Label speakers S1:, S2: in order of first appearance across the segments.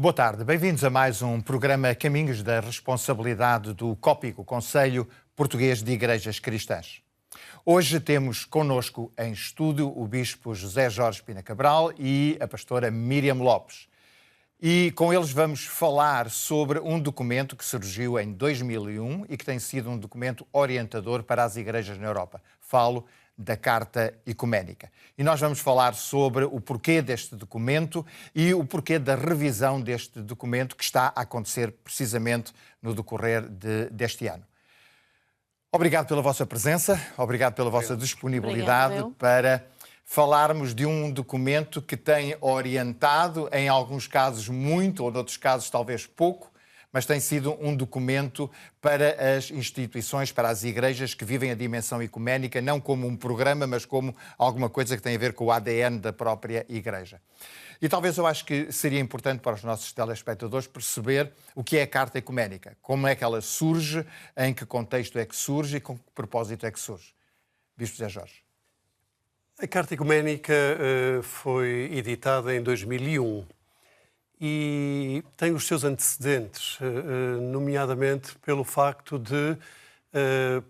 S1: Boa tarde, bem-vindos a mais um programa Caminhos da Responsabilidade do COPIC, o Conselho Português de Igrejas Cristãs. Hoje temos connosco em estúdio o Bispo José Jorge Pina Cabral e a pastora Miriam Lopes. E com eles vamos falar sobre um documento que surgiu em 2001 e que tem sido um documento orientador para as igrejas na Europa. Falo da Carta Ecuménica. E nós vamos falar sobre o porquê deste documento e o porquê da revisão deste documento que está a acontecer precisamente no decorrer deste ano. Obrigado pela vossa presença, obrigado pela vossa disponibilidade para falarmos de um documento que tem orientado, em alguns casos muito, ou noutros casos talvez pouco, mas tem sido um documento para as instituições, para as igrejas que vivem a dimensão ecuménica, não como um programa, mas como alguma coisa que tem a ver com o ADN da própria igreja. E talvez eu acho que seria importante para os nossos telespectadores perceber o que é a Carta Ecuménica, como é que ela surge, em que contexto é que surge e com que propósito é que surge. Bispo José Jorge.
S2: A Carta Ecuménica foi editada em 2001 e tem os seus antecedentes, nomeadamente pelo facto de,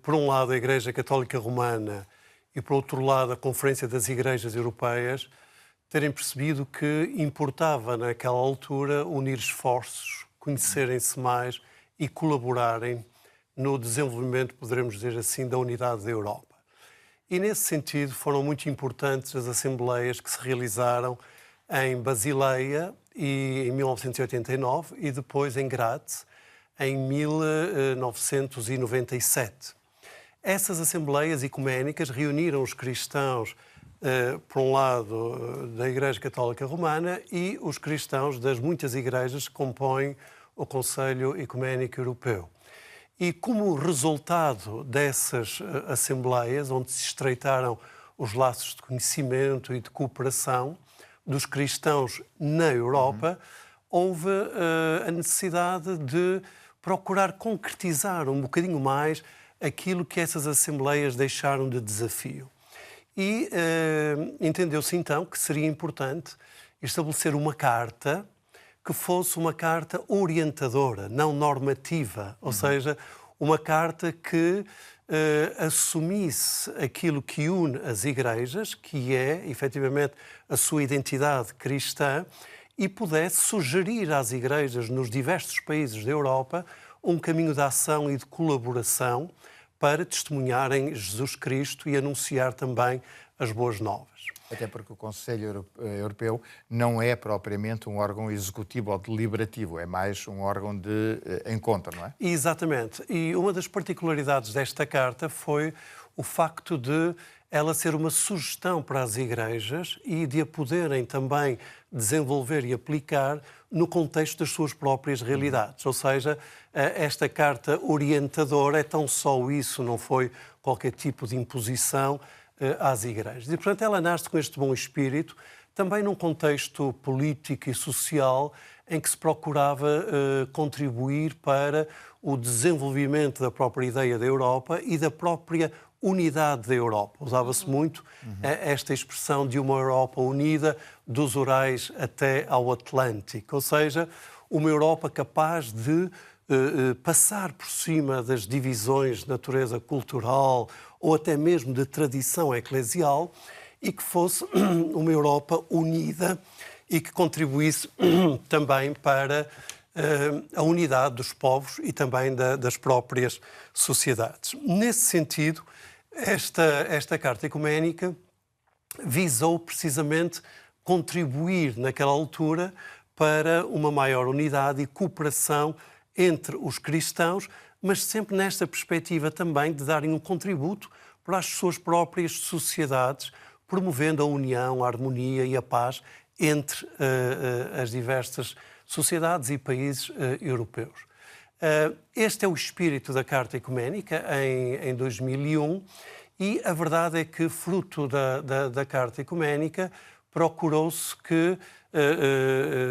S2: por um lado, a Igreja Católica Romana e, por outro lado, a Conferência das Igrejas Europeias terem percebido que importava, naquela altura, unir esforços, conhecerem-se mais e colaborarem no desenvolvimento, poderemos dizer assim, da unidade da Europa. E, nesse sentido, foram muito importantes as assembleias que se realizaram em Basileia em 1989 e depois em Graz em 1997. Essas assembleias ecuménicas reuniram os cristãos, por um lado, da Igreja Católica Romana e os cristãos das muitas igrejas que compõem o Conselho Ecuménico Europeu. E como resultado dessas assembleias, onde se estreitaram os laços de conhecimento e de cooperação dos cristãos na Europa, houve a necessidade de procurar concretizar um bocadinho mais aquilo que essas assembleias deixaram de desafio. E entendeu-se então que seria importante estabelecer uma carta que fosse uma carta orientadora, não normativa, ou seja, uma carta que assumisse aquilo que une as igrejas, que é, efetivamente, a sua identidade cristã, e pudesse sugerir às igrejas nos diversos países da Europa um caminho de ação e de colaboração para testemunharem Jesus Cristo e anunciar também as boas novas.
S1: Até porque o Conselho Europeu não é propriamente um órgão executivo ou deliberativo, é mais um órgão de encontro, não é?
S2: Exatamente. E uma das particularidades desta carta foi o facto de ela ser uma sugestão para as igrejas e de a poderem também desenvolver e aplicar no contexto das suas próprias realidades. Ou seja, esta carta orientadora é tão só isso, não foi qualquer tipo de imposição às igrejas. E, portanto, ela nasce com este bom espírito, também num contexto político e social em que se procurava contribuir para o desenvolvimento da própria ideia da Europa e da própria unidade da Europa. Usava-se muito esta expressão de uma Europa unida dos Urais até ao Atlântico, ou seja, uma Europa capaz de passar por cima das divisões de natureza cultural ou até mesmo de tradição eclesial e que fosse uma Europa unida e que contribuísse também para a unidade dos povos e também das próprias sociedades. Nesse sentido, esta Carta Ecuménica visou precisamente contribuir naquela altura para uma maior unidade e cooperação entre os cristãos, mas sempre nesta perspectiva também de darem um contributo para as suas próprias sociedades, promovendo a união, a harmonia e a paz entre as diversas sociedades e países europeus. Este é o espírito da Carta Ecuménica em 2001 e a verdade é que, fruto da Carta Ecuménica, procurou-se que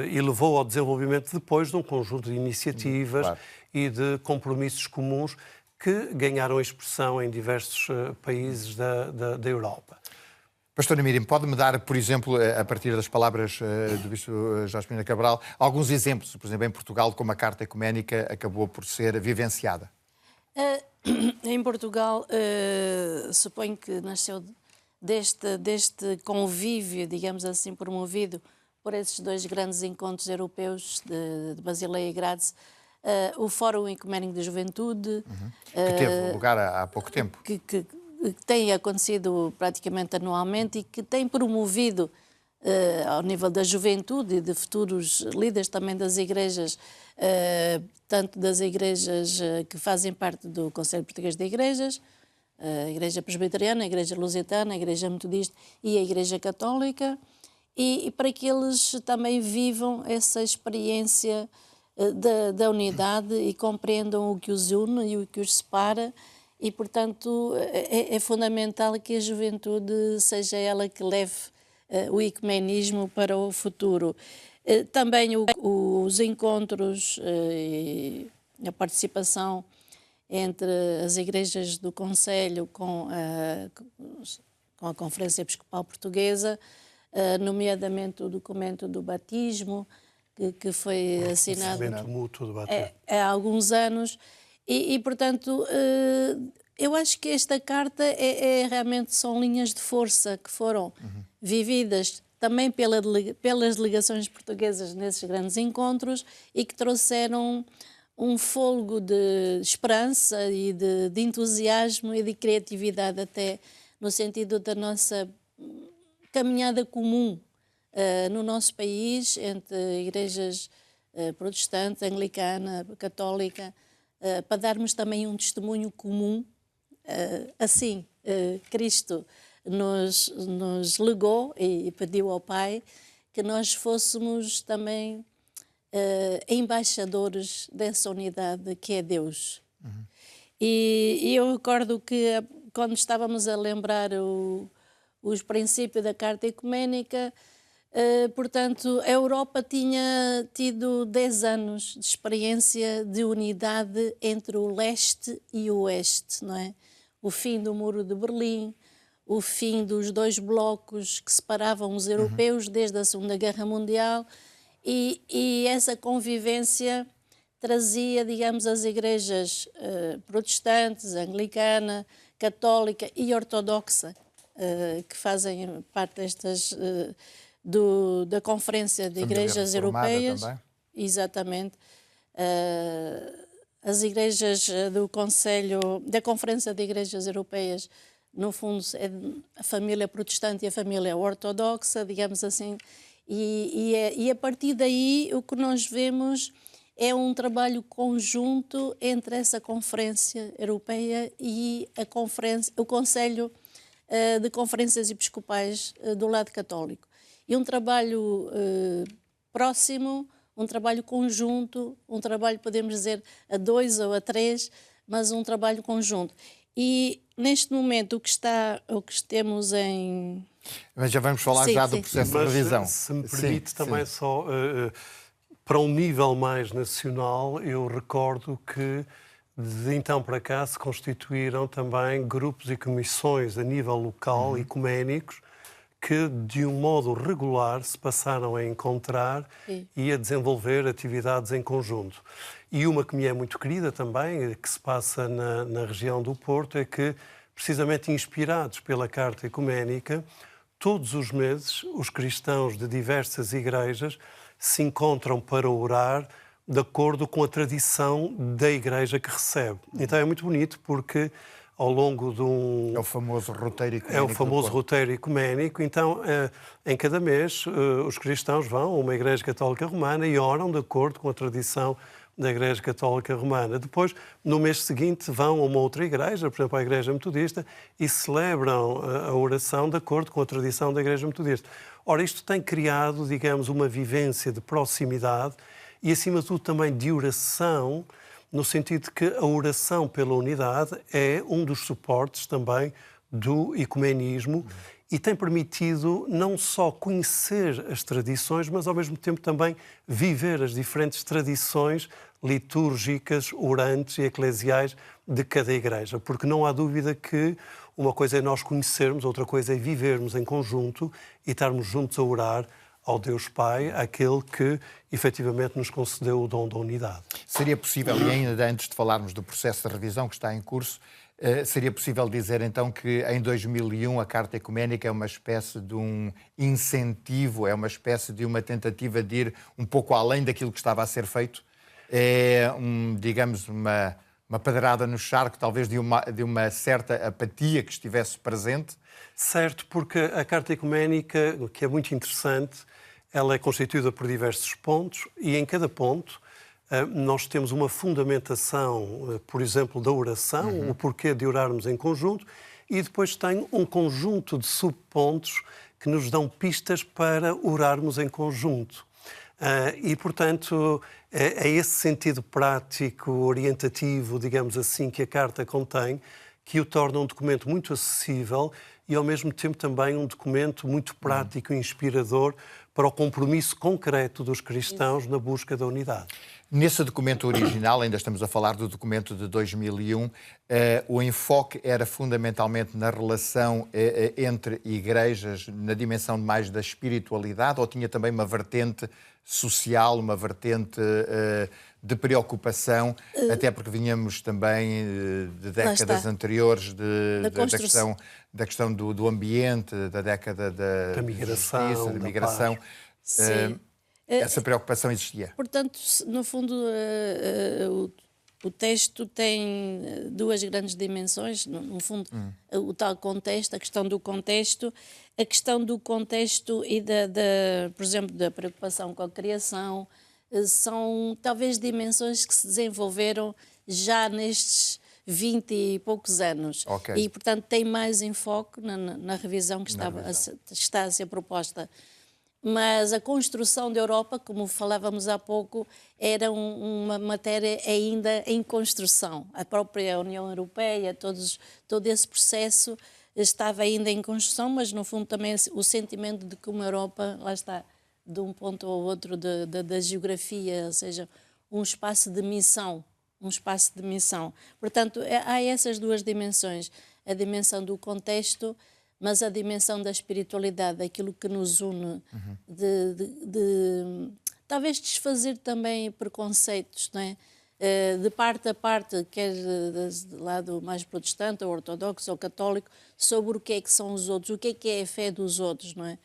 S2: e levou ao desenvolvimento depois de um conjunto de iniciativas e de compromissos comuns que ganharam expressão em diversos países da Europa.
S1: Pastora Miriam, pode-me dar, por exemplo, a partir das palavras do Bispo Jorge Pina Cabral, alguns exemplos, por exemplo, em Portugal, como a Carta Ecuménica acabou por ser vivenciada?
S3: Em Portugal, suponho que nasceu deste convívio, digamos assim, promovido por esses dois grandes encontros europeus de Basileia e Graz, o Fórum Ecuménico da Juventude.
S1: Que teve lugar há pouco tempo.
S3: Que tem acontecido praticamente anualmente e que tem promovido, ao nível da juventude e de futuros líderes também das igrejas, tanto das igrejas que fazem parte do Conselho Português de Igrejas, a Igreja Presbiteriana, a Igreja Lusitana, a Igreja Metodista e a Igreja Católica, e para que eles também vivam essa experiência da unidade e compreendam o que os une e o que os separa. E, portanto, é fundamental que a juventude seja ela que leve o ecumenismo para o futuro. Também os encontros e a participação entre as igrejas do Conselho com a Conferência Episcopal Portuguesa, nomeadamente o documento do batismo, que foi assinado
S2: mútuo do batismo.
S3: Há alguns anos. E, portanto, eu acho que esta carta realmente são linhas de força que foram vividas também pelas delegações portuguesas nesses grandes encontros e que trouxeram um fôlego de esperança e de entusiasmo e de criatividade até no sentido da nossa caminhada comum no nosso país entre igrejas protestantes, anglicana, católica, para darmos também um testemunho comum. Assim, Cristo nos legou e pediu ao Pai que nós fôssemos também embaixadores dessa unidade que é Deus. E eu recordo que quando estávamos a lembrar os princípios da Carta Ecuménica, portanto, a Europa tinha tido 10 anos de experiência de unidade entre o leste e o oeste, não é? O fim do Muro de Berlim, o fim dos dois blocos que separavam os europeus desde a Segunda Guerra Mundial, e essa convivência trazia, digamos, as igrejas protestantes, anglicana, católica e ortodoxa, que fazem parte destas... da Conferência de Igrejas Europeias.
S1: Também.
S3: Exatamente. As igrejas do Conselho, da Conferência de Igrejas Europeias, no fundo, é a família protestante e a família ortodoxa, digamos assim, e a partir daí o que nós vemos é um trabalho conjunto entre essa Conferência Europeia e o Conselho de Conferências Episcopais do lado católico. E um trabalho próximo, um trabalho conjunto, um trabalho, podemos dizer, a 2 ou a 3, mas um trabalho conjunto. E, neste momento, o que temos em...
S1: Mas já vamos falar do processo de revisão.
S2: Se me permite só, para um nível mais nacional, eu recordo que de então para cá se constituíram também grupos e comissões a nível local, ecuménicos, que de um modo regular se passaram a encontrar e a desenvolver atividades em conjunto. E uma que me é muito querida também, que se passa na região do Porto, é que, precisamente inspirados pela Carta Ecuménica, todos os meses os cristãos de diversas igrejas se encontram para orar de acordo com a tradição da igreja que recebe. Então é muito bonito porque ao longo de
S1: É o famoso roteiro ecuménico.
S2: É o famoso roteiro ecuménico. Então, em cada mês, os cristãos vão a uma Igreja Católica Romana e oram de acordo com a tradição da Igreja Católica Romana. Depois, no mês seguinte, vão a uma outra igreja, por exemplo, a Igreja Metodista, e celebram a oração de acordo com a tradição da Igreja Metodista. Ora, isto tem criado, digamos, uma vivência de proximidade e, acima de tudo, também de oração, no sentido de que a oração pela unidade é um dos suportes também do ecumenismo e tem permitido não só conhecer as tradições, mas ao mesmo tempo também viver as diferentes tradições litúrgicas, orantes e eclesiais de cada igreja, porque não há dúvida que uma coisa é nós conhecermos, outra coisa é vivermos em conjunto e estarmos juntos a orar ao Deus Pai, aquele que efetivamente nos concedeu o dom da unidade.
S1: Seria possível, e ainda antes de falarmos do processo de revisão que está em curso, seria possível dizer então que em 2001 a Carta Ecuménica é uma espécie de um incentivo, é uma espécie de uma tentativa de ir um pouco além daquilo que estava a ser feito? É, digamos, uma pedrada no charco, talvez de uma certa apatia que estivesse presente?
S2: Certo, porque a Carta Ecuménica, que é muito interessante, ela é constituída por diversos pontos e em cada ponto nós temos uma fundamentação, por exemplo, da oração, o porquê de orarmos em conjunto, e depois tem um conjunto de subpontos que nos dão pistas para orarmos em conjunto. E, portanto, é esse sentido prático, orientativo, digamos assim, que a Carta contém, que o torna um documento muito acessível e, ao mesmo tempo, também um documento muito prático e inspirador para o compromisso concreto dos cristãos na busca da unidade.
S1: Nesse documento original, ainda estamos a falar do documento de 2001, o enfoque era fundamentalmente na relação entre igrejas, na dimensão mais da espiritualidade, ou tinha também uma vertente social, uma vertente de preocupação, até porque vinhamos também de décadas anteriores da questão do ambiente, da década da
S2: migração,
S1: justiça, da migração.
S3: Sim.
S1: Essa preocupação existia.
S3: Portanto, no fundo, o texto tem duas grandes dimensões. No fundo, o tal contexto, a questão do contexto e, por exemplo, da preocupação com a criação, são talvez dimensões que se desenvolveram já nestes 20 e poucos anos.
S1: Okay.
S3: E, portanto, tem mais enfoque na revisão que está a ser proposta. Mas a construção da Europa, como falávamos há pouco, era uma matéria ainda em construção. A própria União Europeia, todo esse processo estava ainda em construção, mas no fundo também o sentimento de que uma Europa, lá está, de um ponto ao outro da geografia, ou seja, um espaço de missão. Portanto, há essas duas dimensões, a dimensão do contexto, mas a dimensão da espiritualidade, aquilo que nos une, talvez desfazer também preconceitos, não é? De parte a parte, quer do lado mais protestante, ou ortodoxo, ou católico, sobre o que é que são os outros, o que é a fé dos outros, não é?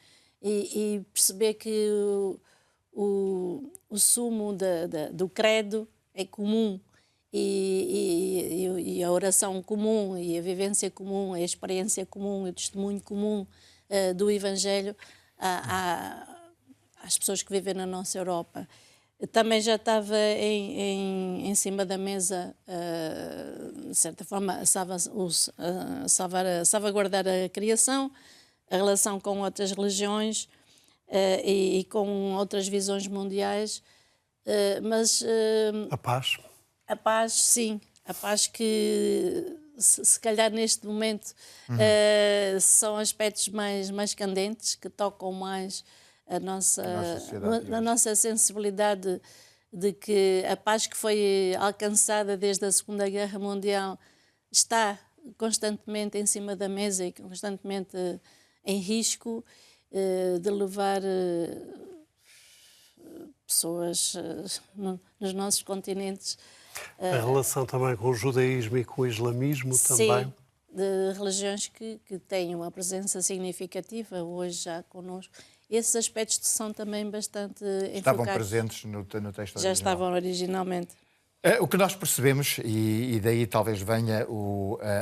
S3: E perceber que o sumo do credo é comum, e a oração comum, e a vivência comum, a experiência comum, o testemunho comum do Evangelho às pessoas que vivem na nossa Europa. Também já estava em cima da mesa, de certa forma, salvaguardar a criação, a relação com outras religiões e com outras visões mundiais, mas...
S2: A paz.
S3: A paz, sim. A paz que, se calhar neste momento, são aspectos mais candentes, que tocam mais a nossa sensibilidade de que a paz que foi alcançada desde a Segunda Guerra Mundial está constantemente em cima da mesa e constantemente em risco de levar pessoas nos nossos continentes.
S2: A relação também com o judaísmo e com o islamismo também.
S3: Sim, de religiões que têm uma presença significativa hoje já connosco. Esses aspectos são também bastante enfocados.
S1: Estavam presentes no texto original.
S3: Já estavam originalmente.
S1: O que nós percebemos, e daí talvez venha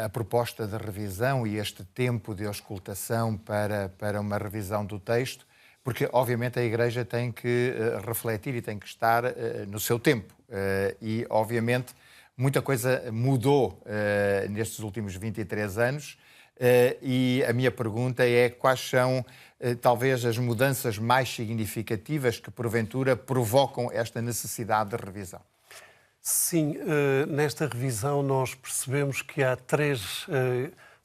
S1: a proposta de revisão e este tempo de auscultação para uma revisão do texto, porque obviamente a Igreja tem que refletir e tem que estar no seu tempo. E obviamente muita coisa mudou nestes últimos 23 anos. E a minha pergunta é quais são talvez as mudanças mais significativas que porventura provocam esta necessidade de revisão?
S2: Sim, nesta revisão nós percebemos que há 3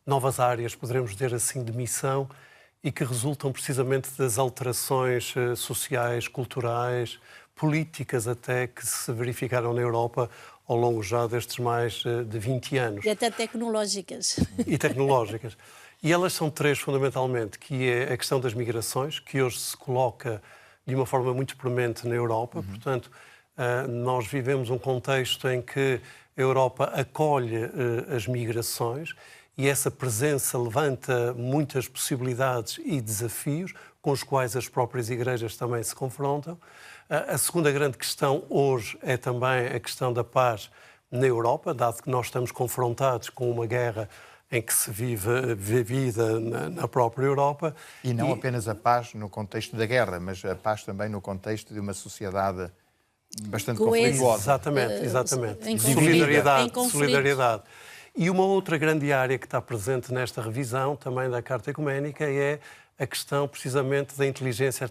S2: novas áreas, poderemos dizer assim, de missão e que resultam precisamente das alterações sociais, culturais, políticas até que se verificaram na Europa ao longo já destes mais de 20 anos.
S3: E até tecnológicas.
S2: E tecnológicas. E elas são três, fundamentalmente, que é a questão das migrações, que hoje se coloca de uma forma muito premente na Europa. Portanto, nós vivemos um contexto em que a Europa acolhe as migrações e essa presença levanta muitas possibilidades e desafios com os quais as próprias igrejas também se confrontam. A segunda grande questão hoje é também a questão da paz na Europa, dado que nós estamos confrontados com uma guerra em que se vive vida na própria Europa.
S1: E não apenas a paz no contexto da guerra, mas a paz também no contexto de uma sociedade bastante conflituosa.
S2: Exatamente.
S3: Em
S2: Solidariedade. E uma outra grande área que está presente nesta revisão também da Carta Ecuménica é a questão precisamente da inteligência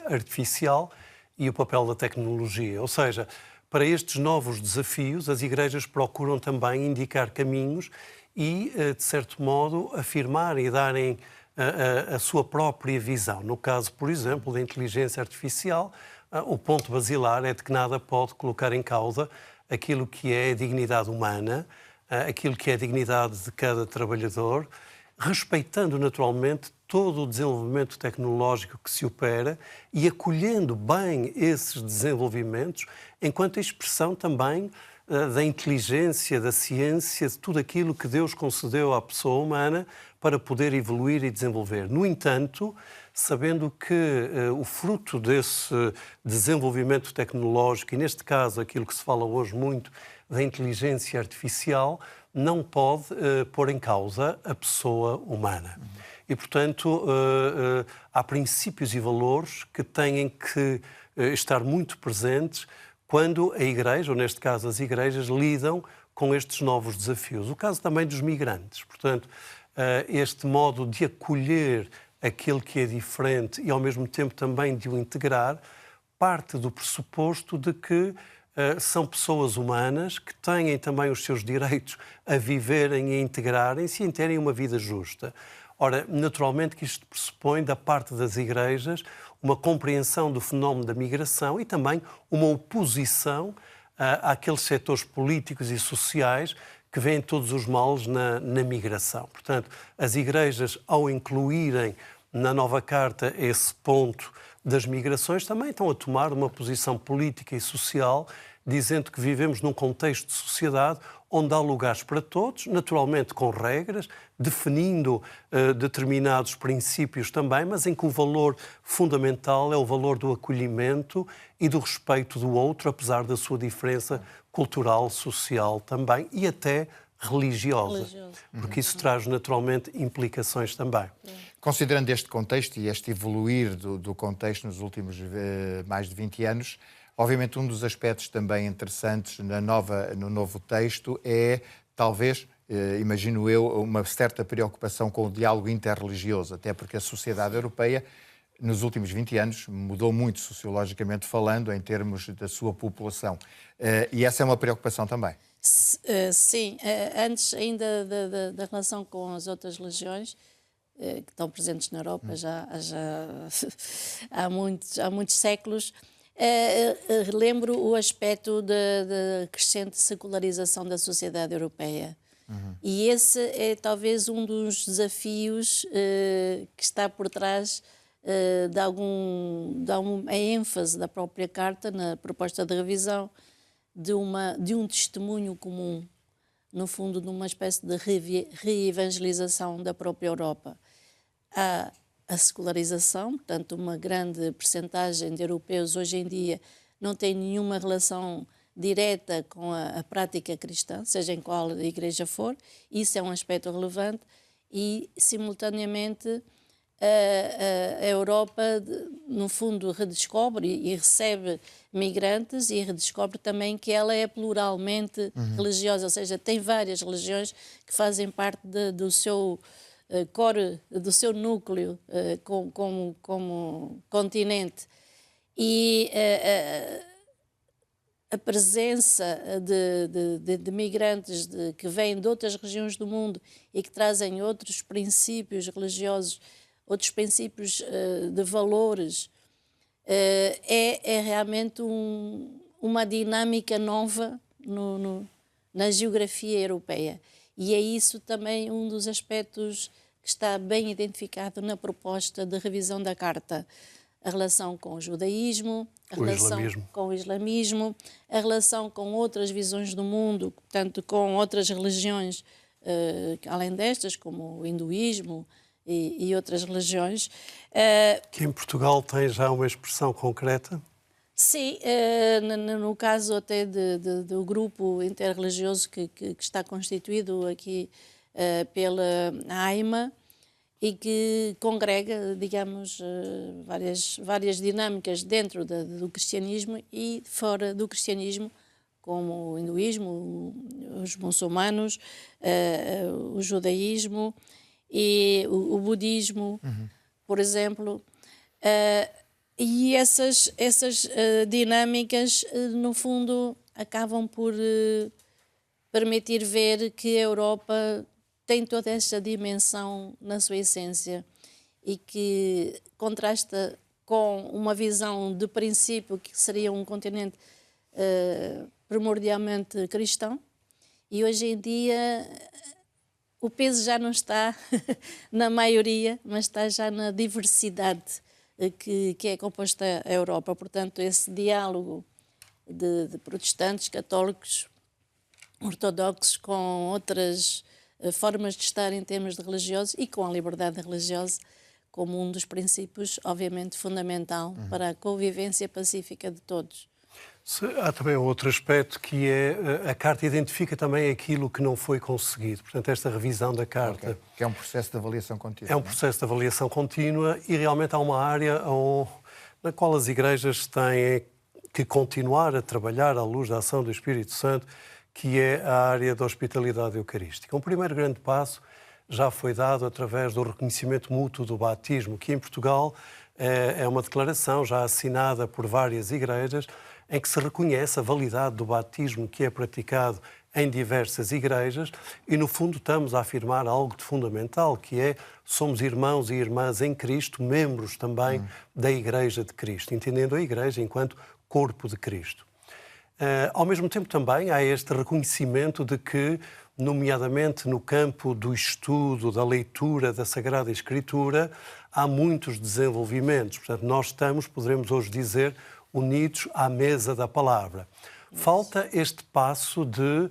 S2: artificial e o papel da tecnologia. Ou seja, para estes novos desafios, as igrejas procuram também indicar caminhos e, de certo modo, afirmar e darem a sua própria visão. No caso, por exemplo, da inteligência artificial, o ponto basilar é de que nada pode colocar em causa aquilo que é a dignidade humana, aquilo que é a dignidade de cada trabalhador, respeitando naturalmente todo o desenvolvimento tecnológico que se opera e acolhendo bem esses desenvolvimentos enquanto expressão também da inteligência, da ciência, de tudo aquilo que Deus concedeu à pessoa humana para poder evoluir e desenvolver. No entanto, sabendo que o fruto desse desenvolvimento tecnológico, e neste caso aquilo que se fala hoje muito da inteligência artificial, não pode pôr em causa a pessoa humana. E, portanto, há princípios e valores que têm que estar muito presentes quando a Igreja, ou neste caso as igrejas, lidam com estes novos desafios. O caso também dos migrantes. Portanto, este modo de acolher aquele que é diferente e, ao mesmo tempo, também de o integrar, parte do pressuposto de que são pessoas humanas que têm também os seus direitos a viverem e a integrarem-se e a terem uma vida justa. Ora, naturalmente que isto pressupõe, da parte das igrejas, uma compreensão do fenómeno da migração e também uma oposição àqueles setores políticos e sociais que veem todos os males na migração. Portanto, as igrejas, ao incluírem na nova Carta esse ponto das migrações, também estão a tomar uma posição política e social, dizendo que vivemos num contexto de sociedade onde há lugares para todos, naturalmente com regras, definindo determinados princípios também, mas em que o valor fundamental é o valor do acolhimento e do respeito do outro, apesar da sua diferença cultural, social também e até religiosa. Porque isso traz naturalmente implicações também.
S1: Considerando este contexto e este evoluir do contexto nos últimos mais de 20 anos, obviamente um dos aspectos também interessantes no novo texto é, talvez, imagino eu, uma certa preocupação com o diálogo interreligioso, até porque a sociedade europeia, nos últimos 20 anos, mudou muito sociologicamente falando, em termos da sua população. E essa é uma preocupação também.
S3: Sim, antes ainda da relação com as outras religiões, que estão presentes na Europa já há muitos séculos, lembro o aspecto da crescente secularização da sociedade europeia. E esse é talvez um dos desafios que está por trás a ênfase da própria Carta na proposta de revisão de um testemunho comum, no fundo, de uma espécie de reevangelização da própria Europa. Há a secularização, portanto, uma grande percentagem de europeus hoje em dia não tem nenhuma relação direta com a prática cristã, seja em qual igreja for. Isso é um aspecto relevante e, simultaneamente, a Europa, no fundo, redescobre e recebe migrantes e redescobre também que ela é pluralmente religiosa, ou seja, tem várias religiões que fazem parte do seu core, do seu núcleo como continente. E a presença de migrantes que vêm de outras regiões do mundo e que trazem outros princípios religiosos, outros princípios de valores, é realmente uma dinâmica nova na geografia europeia. E é isso também um dos aspectos que está bem identificado na proposta de revisão da Carta. A relação com o judaísmo, a relação com o islamismo, a relação com outras visões do mundo, portanto, com outras religiões, além destas, como o hinduísmo e outras religiões.
S2: Que em Portugal tem já uma expressão concreta?
S3: Sim, no caso até do grupo interreligioso que está constituído aqui pela AIMA, e que congrega, digamos, várias dinâmicas dentro do cristianismo e fora do cristianismo, como o hinduísmo, os muçulmanos, o judaísmo e o budismo, por exemplo. E essas dinâmicas, no fundo, acabam por permitir ver que a Europa tem toda esta dimensão na sua essência e que contrasta com uma visão de princípio que seria um continente primordialmente cristão, e hoje em dia o peso já não está na maioria, mas está já na diversidade que é composta a Europa. Portanto, esse diálogo de protestantes, católicos, ortodoxos com outras formas de estar em termos de religiosos e com a liberdade religiosa como um dos princípios, obviamente, fundamental para a convivência pacífica de todos.
S2: Há também outro aspecto que é a Carta identifica também aquilo que não foi conseguido. Portanto, esta revisão da Carta...
S1: Okay. Que é um processo de avaliação contínua.
S2: É um processo de avaliação contínua e realmente há uma área na qual as igrejas têm que continuar a trabalhar à luz da ação do Espírito Santo, que é a área da hospitalidade eucarística. Um primeiro grande passo já foi dado através do reconhecimento mútuo do batismo, que em Portugal é uma declaração já assinada por várias igrejas, em que se reconhece a validade do batismo que é praticado em diversas igrejas e, no fundo, estamos a afirmar algo de fundamental, que é somos irmãos e irmãs em Cristo, membros também da Igreja de Cristo, entendendo a Igreja enquanto corpo de Cristo. Ao mesmo tempo também há este reconhecimento de que, nomeadamente no campo do estudo, da leitura da Sagrada Escritura, há muitos desenvolvimentos. Portanto, nós estamos, poderemos hoje dizer, unidos à mesa da palavra. Falta este passo de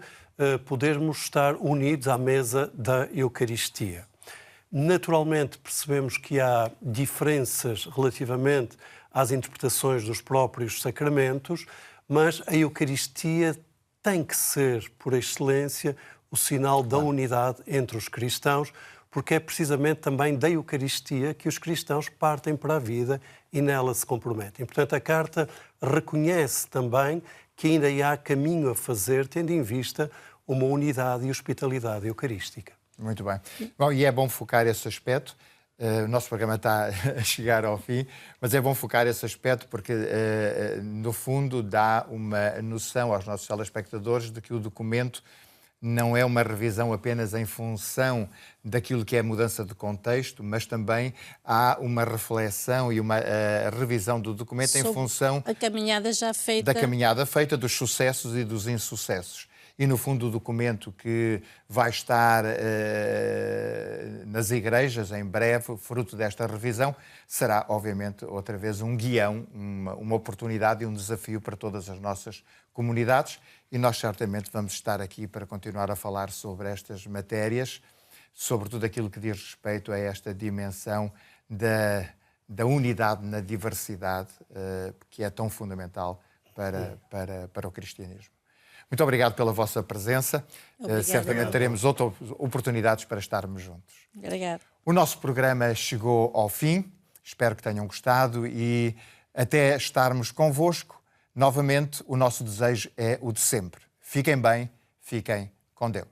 S2: podermos estar unidos à mesa da Eucaristia. Naturalmente, percebemos que há diferenças relativamente às interpretações dos próprios sacramentos, mas a Eucaristia tem que ser, por excelência, o sinal da unidade entre os cristãos, porque é precisamente também da Eucaristia que os cristãos partem para a vida e nela se comprometem. Portanto, a Carta reconhece também que ainda há caminho a fazer, tendo em vista uma unidade e hospitalidade eucarística.
S1: Muito bem. Bom, e é bom focar esse aspecto. O nosso programa está a chegar ao fim, mas é bom focar esse aspecto porque, no fundo, dá uma noção aos nossos telespectadores de que o documento não é uma revisão apenas em função daquilo que é mudança de contexto, mas também há uma reflexão e uma revisão do documento em função
S3: a caminhada já feita.
S1: Da caminhada feita, dos sucessos e dos insucessos. E, no fundo, o documento que vai estar nas igrejas em breve, fruto desta revisão, será, obviamente, outra vez um guião, uma oportunidade e um desafio para todas as nossas comunidades. E nós, certamente, vamos estar aqui para continuar a falar sobre estas matérias, sobretudo aquilo que diz respeito a esta dimensão da unidade na diversidade, que é tão fundamental para o cristianismo. Muito obrigado pela vossa presença. Certamente teremos outras oportunidades para estarmos juntos.
S3: Obrigado.
S1: O nosso programa chegou ao fim. Espero que tenham gostado e até estarmos convosco. Novamente, o nosso desejo é o de sempre. Fiquem bem, fiquem com Deus.